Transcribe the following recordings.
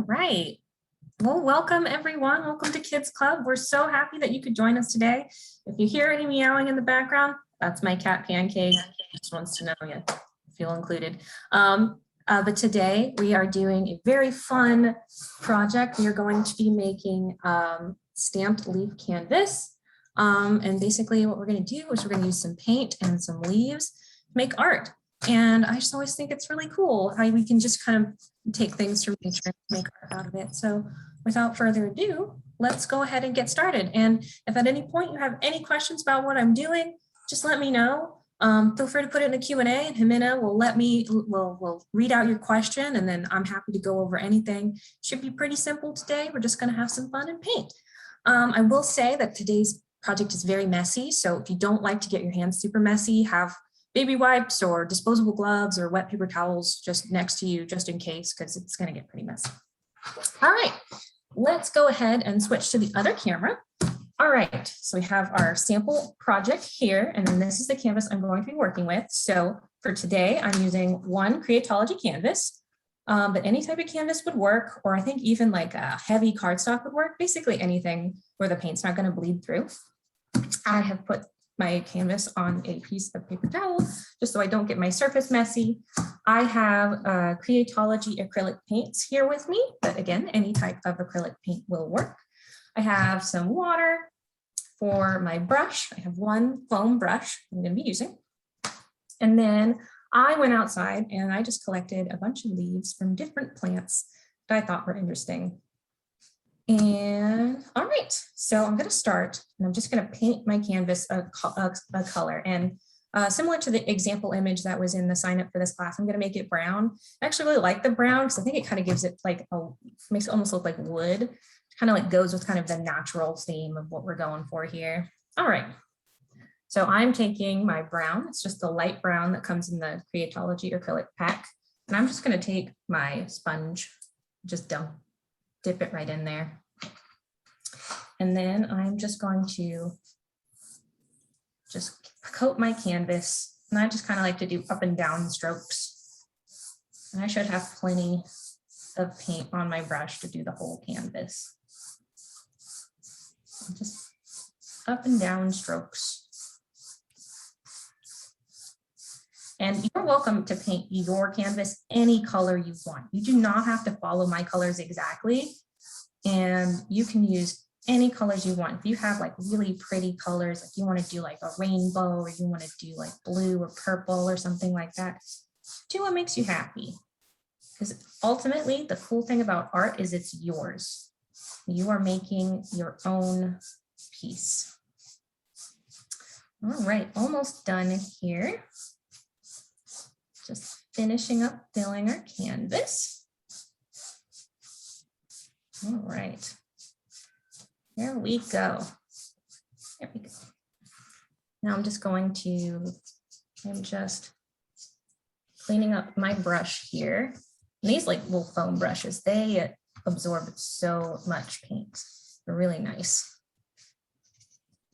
Right. Well, welcome everyone. Welcome to Kids Club. We're so happy that you could join us today. If you hear any meowing in the background, that's my cat Pancake. Just wants to know you feel included. But today we are doing a very fun project. We are going to be making stamped leaf canvas. And basically what we're going to do is we're going to use some paint and some leaves to make art. And I just always think it's really cool how we can just kind of take things from nature and make art out of it. So without further ado, let's go ahead and get started. And if at any point you have any questions about what I'm doing, just let me know. Feel free to put it in the Q&A and Jimena will read out your question, and then I'm happy to go over anything. Should be pretty simple today. We're just going to have some fun and paint. I will say that today's project is very messy. So if you don't like to get your hands super messy, have baby wipes or disposable gloves or wet paper towels just next to you, just in case, because it's going to get pretty messy. All right, let's go ahead and switch to the other camera. All right, so we have our sample project here, and then this is the canvas I'm going to be working with. So for today, I'm using one Creatology canvas, but any type of canvas would work, or I think even like a heavy cardstock would work, basically anything where the paint's not going to bleed through. I have put my canvas on a piece of paper towel just so I don't get my surface messy. I have Creatology acrylic paints here with me, but again, any type of acrylic paint will work. I have some water for my brush. I have one foam brush I'm going to be using. And then I went outside and I just collected a bunch of leaves from different plants that I thought were interesting. And all right, so I'm going to start, and I'm just going to paint my canvas a color. And similar to the example image that was in the sign up for this class, I'm going to make it brown. I actually really like the brown because I think it kind of gives it like makes it almost look like wood. Kind of like goes with kind of the natural theme of what we're going for here. All right, so I'm taking my brown. It's just the light brown that comes in the Creatology acrylic pack, and I'm just going to take my sponge, just dip it right in there. And then I'm just going to just coat my canvas. And I just kind of like to do up and down strokes. And I should have plenty of paint on my brush to do the whole canvas. Just up and down strokes. And you're welcome to paint your canvas any color you want. You do not have to follow my colors exactly. And you can use any colors you want. If you have like really pretty colors, like you want to do like a rainbow, or you want to do like blue or purple or something like that, do what makes you happy. Because ultimately, the cool thing about art is it's yours. You are making your own piece. All right, almost done here. Just finishing up filling our canvas. All right, there we go. There we go. Now I'm just cleaning up my brush here. And these like little foam brushes, they absorb so much paint. They're really nice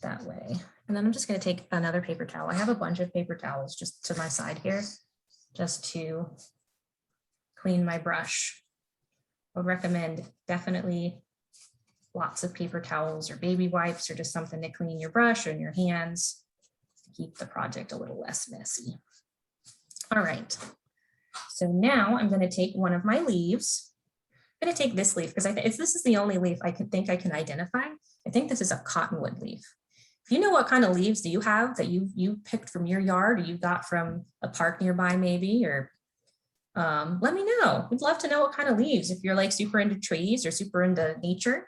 that way. And then I'm just going to take another paper towel. I have a bunch of paper towels just to my side here, just to clean my brush. I would recommend definitely lots of paper towels or baby wipes or just something to clean your brush and your hands to keep the project a little less messy. All right, so now I'm going to take one of my leaves. I'm going to take this leaf because this is the only leaf I think I can identify. I think this is a cottonwood leaf. If you know what kind of leaves do you have that you picked from your yard or you got from a park nearby maybe, or let me know. We'd love to know what kind of leaves. If you're like super into trees or super into nature,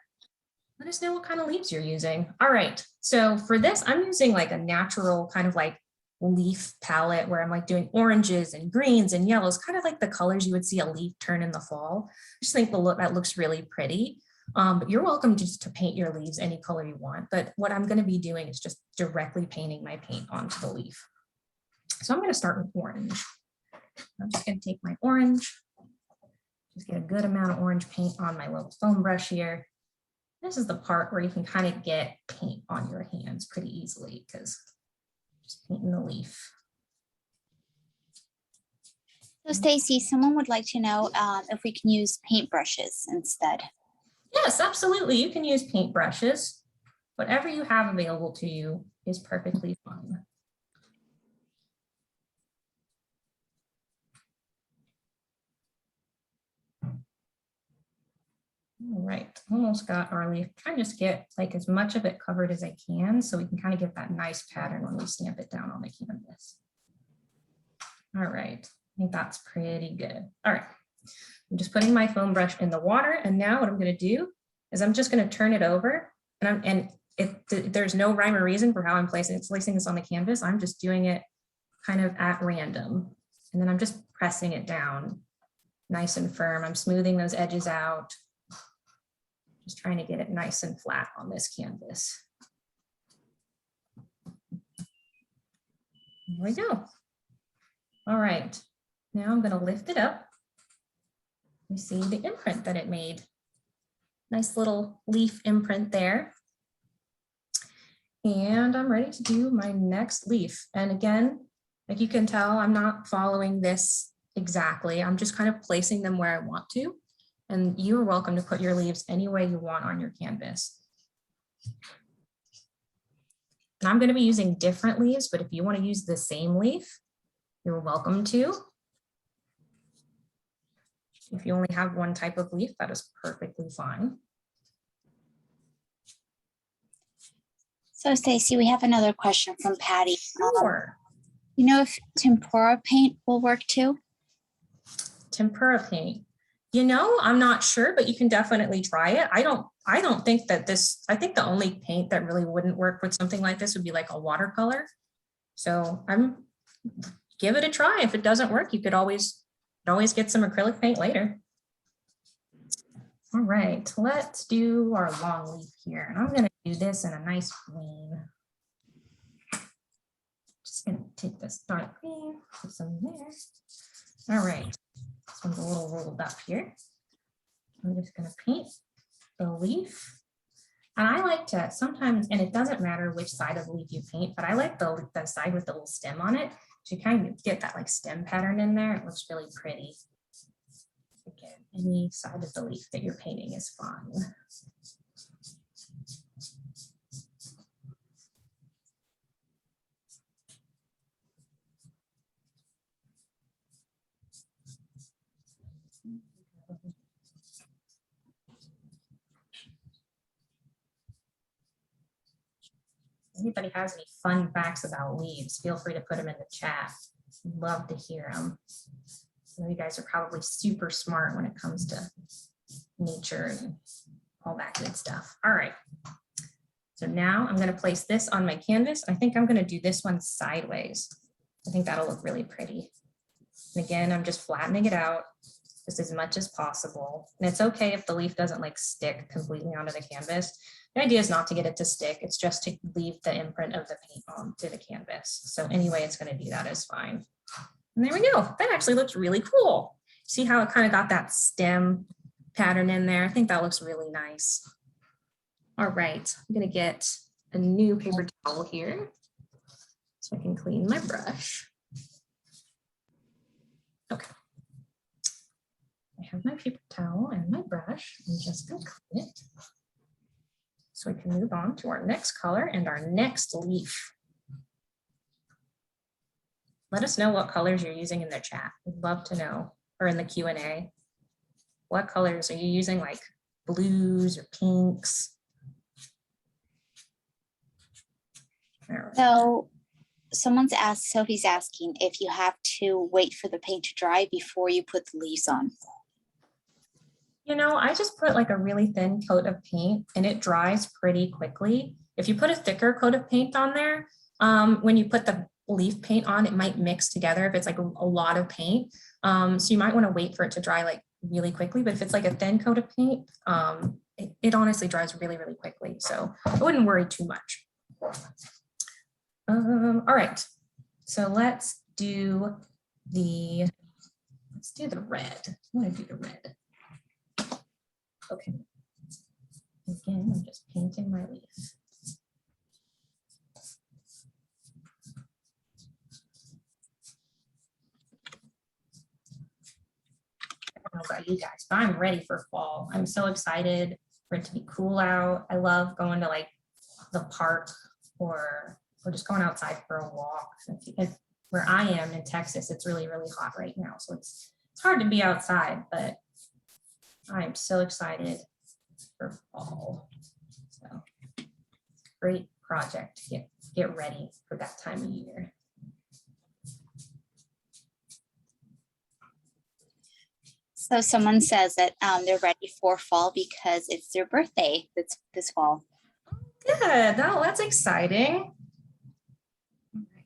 let us know what kind of leaves you're using. All right, so for this, I'm using like a natural kind of like leaf palette where I'm like doing oranges and greens and yellows, kind of like the colors you would see a leaf turn in the fall. I just think that looks really pretty. But you're welcome just to paint your leaves any color you want. But what I'm going to be doing is just directly painting my paint onto the leaf. So I'm going to start with orange. I'm just going to take my orange, just get a good amount of orange paint on my little foam brush here. This is the part where you can kind of get paint on your hands pretty easily because just painting the leaf. So Stacy, someone would like to know if we can use paintbrushes instead. Yes, absolutely. You can use paintbrushes. Whatever you have available to you is perfectly fine. All right, almost got our leaf. Trying to just get like as much of it covered as I can so we can kind of get that nice pattern when we stamp it down on the canvas. All right, I think that's pretty good. All right, I'm just putting my foam brush in the water, and now what I'm going to do is I'm just going to turn it over, and if there's no rhyme or reason for how I'm placing this on the canvas, I'm just doing it kind of at random, and then I'm just pressing it down nice and firm. I'm smoothing those edges out, just trying to get it nice and flat on this canvas. There we go. All right, now I'm going to lift it up. You see the imprint that it made. Nice little leaf imprint there. And I'm ready to do my next leaf. And again, like you can tell, I'm not following this exactly. I'm just kind of placing them where I want to. And you're welcome to put your leaves any way you want on your canvas. And I'm going to be using different leaves, but if you want to use the same leaf, you're welcome to. If you only have one type of leaf, that is perfectly fine. So Stacy, we have another question from Patty. Sure. You know if tempera paint will work too? Tempera paint. You know, I'm not sure, but you can definitely try it. I don't think that I think the only paint that really wouldn't work with something like this would be like a watercolor. So give it a try. If it doesn't work, you could always get some acrylic paint later. All right, let's do our long leaf here. And I'm gonna do this in a nice green. Just gonna take this dark green, put some there. All right, this one's a little rolled up here. I'm just gonna paint the leaf. And I like to sometimes, and it doesn't matter which side of the leaf you paint, but I like the side with the little stem on it. So you kind of get that like stem pattern in there. It looks really pretty. Again, any side of the leaf that you're painting is fine. Anybody has any fun facts about leaves, feel free to put them in the chat. Love to hear them. I know you guys are probably super smart when it comes to nature and all that good stuff. All right. So now I'm going to place this on my canvas. I think I'm going to do this one sideways. I think that'll look really pretty. And again, I'm just flattening it out just as much as possible. And it's okay if the leaf doesn't like stick completely onto the canvas. The idea is not to get it to stick. It's just to leave the imprint of the paint onto the canvas. So anyway, it's going to do that is fine. And there we go. That actually looks really cool. See how it kind of got that stem pattern in there? I think that looks really nice. All right, I'm going to get a new paper towel here so I can clean my brush. Okay. I have my paper towel and my brush. I'm just going to clean it so we can move on to our next color and our next leaf. Let us know what colors you're using in the chat. We'd love to know, or in the Q&A. What colors are you using, like blues or pinks? Right. So Sophie's asking if you have to wait for the paint to dry before you put the leaves on. You know, I just put like a really thin coat of paint and it dries pretty quickly. If you put a thicker coat of paint on there, when you put the leaf paint on, it might mix together if it's like a lot of paint. So you might want to wait for it to dry like really quickly, but if it's like a thin coat of paint, it honestly dries really, really quickly. So I wouldn't worry too much. All right, so let's do the red. I want to do the red. Okay. Again, I'm just painting my leaf. about you guys, but I'm ready for fall. I'm so excited for it to be cool out. I love going to like the park or just going outside for a walk. Where I am in Texas, it's really, really hot right now. So it's hard to be outside, but I'm so excited for fall. So great project to get ready for that time of year. So someone says that they're ready for fall because it's their birthday this fall. Good. Oh, that's exciting. All right.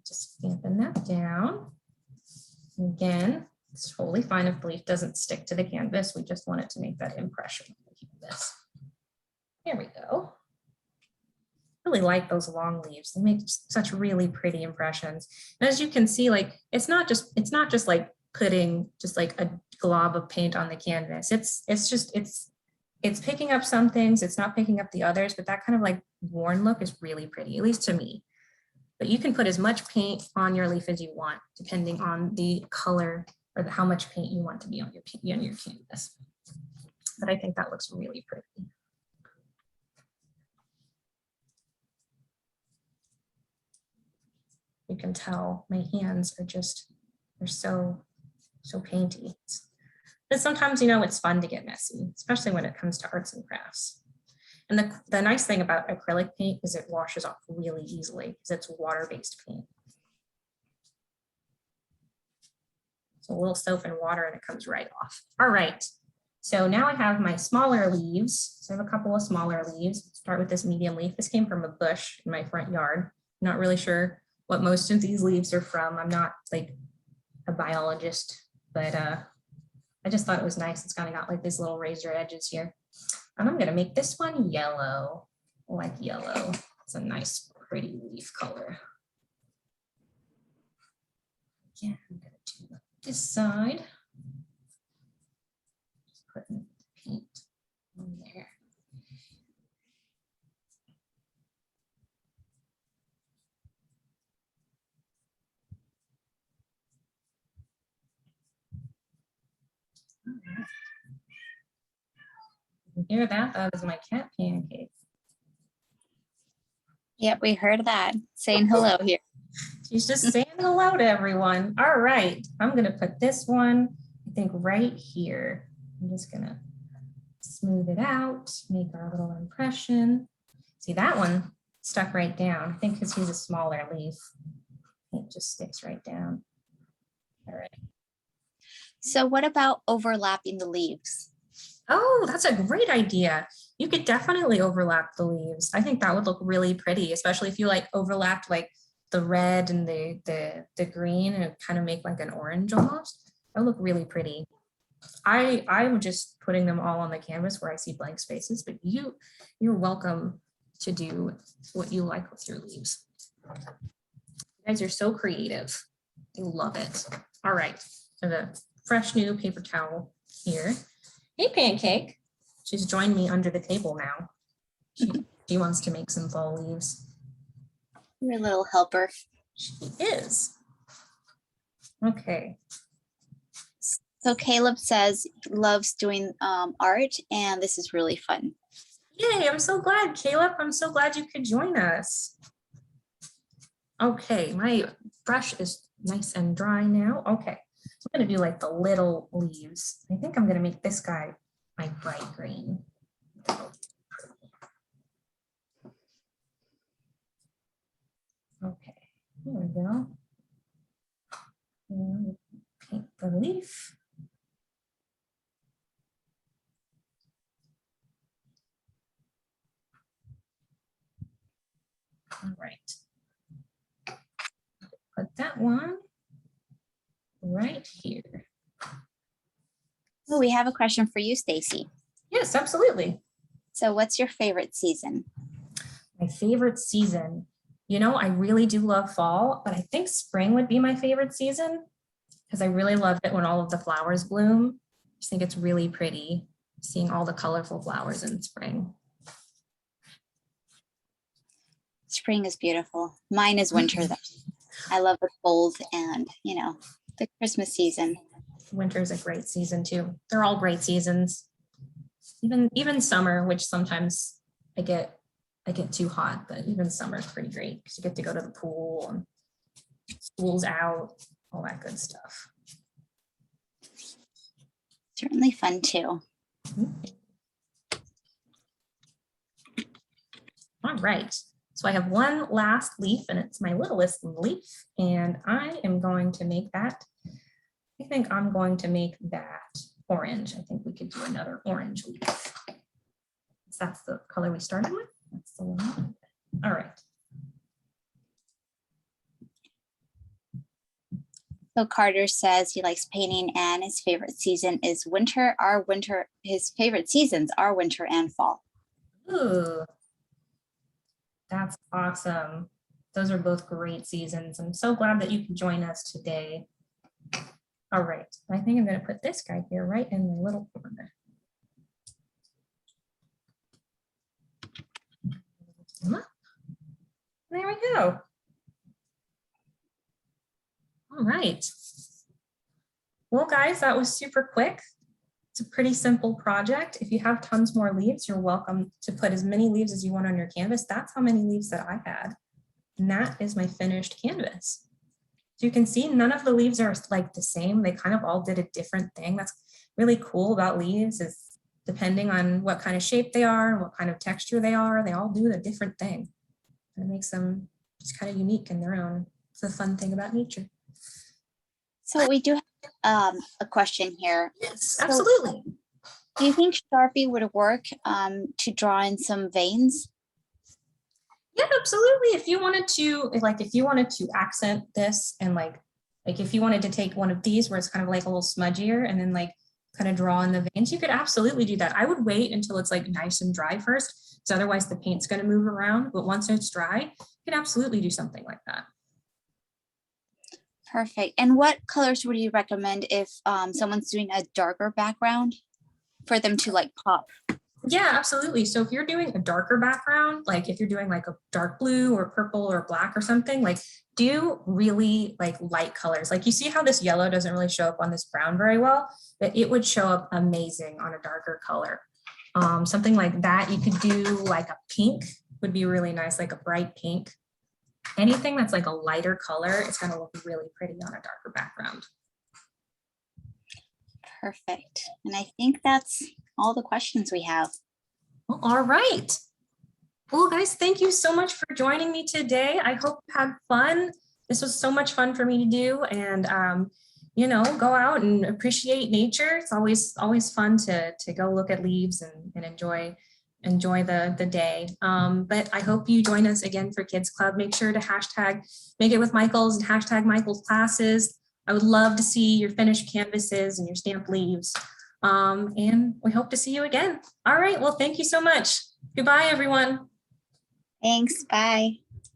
Just stamping that down. Again, it's totally fine if the leaf doesn't stick to the canvas. We just want it to make that impression on the canvas. There we go. Really like those long leaves. They make such really pretty impressions. And as you can see, like it's not just like putting just like a glob of paint on the canvas. It's picking up some things, it's not picking up the others, but that kind of like worn look is really pretty, at least to me. But you can put as much paint on your leaf as you want, depending on the color or how much paint you want to be on your canvas. But I think that looks really pretty. You can tell my hands are they're so painty. But sometimes, you know, it's fun to get messy, especially when it comes to arts and crafts. And the nice thing about acrylic paint is it washes off really easily because it's water-based paint. So a little soap and water and it comes right off. All right, so now I have my smaller leaves. So I have a couple of smaller leaves. Start with this medium leaf. This came from a bush in my front yard. I'm not really sure what most of these leaves are from. I'm not like a biologist, but I just thought it was nice. It's kind of got like these little razor edges here. And I'm gonna make this one yellow. I like yellow. It's a nice, pretty leaf color. Yeah, I'm gonna do this side. Just putting paint on there. You hear that? That was my cat Pancake. Yep, we heard that. Saying hello here. She's just saying hello to everyone. All right, I'm gonna put this one, I think right here. I'm just gonna smooth it out, make our little impression. See, that one stuck right down. I think because he's a smaller leaf, it just sticks right down. All right. So what about overlapping the leaves? Oh, that's a great idea. You could definitely overlap the leaves. I think that would look really pretty, especially if you like overlapped like the red and the green and kind of make like an orange almost. That would look really pretty. I'm just putting them all on the canvas where I see blank spaces, but you're welcome to do what you like with your leaves. You guys are so creative. I love it. All right, so the fresh new paper towel here. Hey, Pancake. She's joined me under the table now. She wants to make some fall leaves. You're a little helper. She is. Okay. So Caleb says he loves doing art and this is really fun. Yay, I'm so glad, Caleb. I'm so glad you could join us. Okay, my brush is nice and dry now. Okay, so I'm gonna do like the little leaves. I think I'm gonna make this guy my bright green. Okay, here we go. And paint the leaf. All right. Put that one right here. Oh, we have a question for you, Stacy. Yes, absolutely. So what's your favorite season? My favorite season. You know, I really do love fall, but I think spring would be my favorite season because I really love it when all of the flowers bloom. I just think it's really pretty seeing all the colorful flowers in spring. Spring is beautiful. Mine is winter though. I love the cold and, you know, The Christmas season. Winter is a great season too. They're all great seasons. Even summer, which sometimes I get too hot, but even summer is pretty great because you get to go to the pool and school's out, all that good stuff. Certainly fun too. All right, so I have one last leaf and it's my littlest leaf and I am going to make that. I think I'm going to make that orange. I think we could do another orange leaf. So that's the color we started with. That's the one. All right. So Carter says he likes painting and his favorite season is winter. His favorite seasons are winter and fall. Ooh, that's awesome. Those are both great seasons. I'm so glad that you can join us today. All right, I think I'm going to put this guy here right in the little corner. There we go. All right. Well, guys, that was super quick. It's a pretty simple project. If you have tons more leaves, you're welcome to put as many leaves as you want on your canvas. That's how many leaves that I had. And that is my finished canvas. So you can see none of the leaves are like the same. They kind of all did a different thing. That's really cool about leaves is depending on what kind of shape they are and what kind of texture they are, they all do a different thing. And it makes them just kind of unique in their own. It's the fun thing about nature. So we do have a question here. Yes, absolutely. Do you think Sharpie would work to draw in some veins? Yeah, absolutely. If you wanted to accent this and like if you wanted to take one of these where it's kind of like a little smudgier and then like kind of draw in the veins, you could absolutely do that. I would wait until it's like nice and dry first, because otherwise the paint's going to move around. But once it's dry, you can absolutely do something like that. Perfect. And what colors would you recommend if someone's doing a darker background for them to like pop? Yeah, absolutely. So if you're doing a darker background, like if you're doing like a dark blue or purple or black or something, like do really like light colors. Like you see how this yellow doesn't really show up on this brown very well, but it would show up amazing on a darker color. Something like that. You could do like a pink would be really nice, like a bright pink. Anything that's like a lighter color, it's going to look really pretty on a darker background. Perfect. And I think that's all the questions we have. Well, all right. Well, guys, thank you so much for joining me today. I hope you had fun. This was so much fun for me to do. And, you know, go out and appreciate nature. It's always fun to go look at leaves and enjoy the day. But I hope you join us again for Kids Club. Make sure to hashtag Make It With Michaels and hashtag Michaels Classes. I would love to see your finished canvases and your stamped leaves. And we hope to see you again. All right, well, thank you so much. Goodbye, everyone. Thanks. Bye.